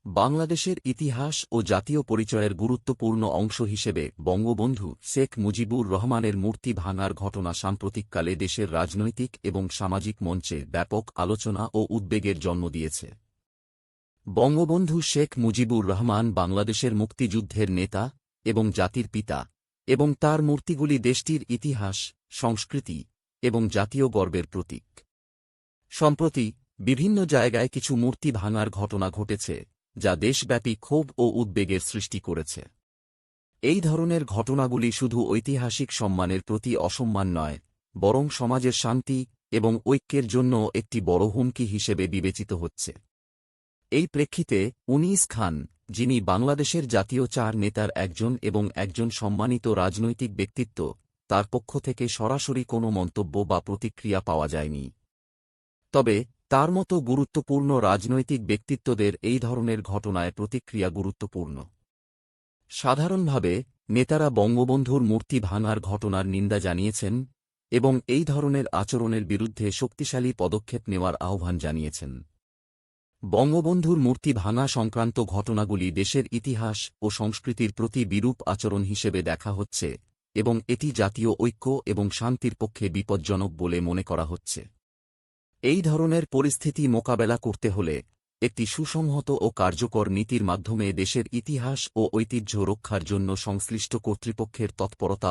বাংলাদেশের ইতিহাস ও জাতীয় পরিচয়ের গুরুত্বপূর্ণ অংশ হিসেবে বঙ্গবন্ধু শেখ মুজিবুর রহমানের মূর্তি ভাঙার ঘটনা সাম্প্রতিককালে দেশের রাজনৈতিক এবং সামাজিক মঞ্চে ব্যাপক আলোচনা ও উদ্বেগের জন্ম দিয়েছে। বঙ্গবন্ধু শেখ মুজিবুর রহমান বাংলাদেশের মুক্তিযুদ্ধের নেতা এবং জাতির পিতা, এবং তার মূর্তিগুলি দেশটির ইতিহাস, সংস্কৃতি এবং জাতীয় গর্বের প্রতীক। সম্প্রতি বিভিন্ন জায়গায় কিছু মূর্তি ভাঙার ঘটনা ঘটেছে, যা দেশব্যাপী ক্ষোভ ও উদ্বেগের সৃষ্টি করেছে। এই ধরনের ঘটনাগুলি শুধু ঐতিহাসিক সম্মানের প্রতি অসম্মান নয়, বরং সমাজের শান্তি এবং ঐক্যের জন্য একটি বড় হুমকি হিসেবে বিবেচিত হচ্ছে। এই প্রেক্ষিতে উনিস খান, যিনি বাংলাদেশের জাতীয় চার নেতার একজন এবং একজন সম্মানিত রাজনৈতিক ব্যক্তিত্ব, তার পক্ষ থেকে সরাসরি কোনো মন্তব্য বা প্রতিক্রিয়া পাওয়া যায়নি। তবে তার মতো গুরুত্বপূর্ণ রাজনৈতিক ব্যক্তিত্বদের এই ধরনের ঘটনায় প্রতিক্রিয়া গুরুত্বপূর্ণ। সাধারণভাবে নেতারা বঙ্গবন্ধুর মূর্তি ভাঙার ঘটনার নিন্দা জানিয়েছেন এবং এই ধরনের আচরণের বিরুদ্ধে শক্তিশালী পদক্ষেপ নেওয়ার আহ্বান জানিয়েছেন। বঙ্গবন্ধুর মূর্তি ভাঙা সংক্রান্ত ঘটনাগুলি দেশের ইতিহাস ও সংস্কৃতির প্রতি বিরূপ আচরণ হিসেবে দেখা হচ্ছে এবং এটি জাতীয় ঐক্য এবং শান্তির পক্ষে বিপজ্জনক বলে মনে করা হচ্ছে। এই ধরনের পরিস্থিতি মোকাবেলা করতে হলে একটি সুসংহত ও কার্যকর নীতির মাধ্যমে দেশের ইতিহাস ও ঐতিহ্য রক্ষার জন্য সংশ্লিষ্ট কর্তৃপক্ষের তৎপরতা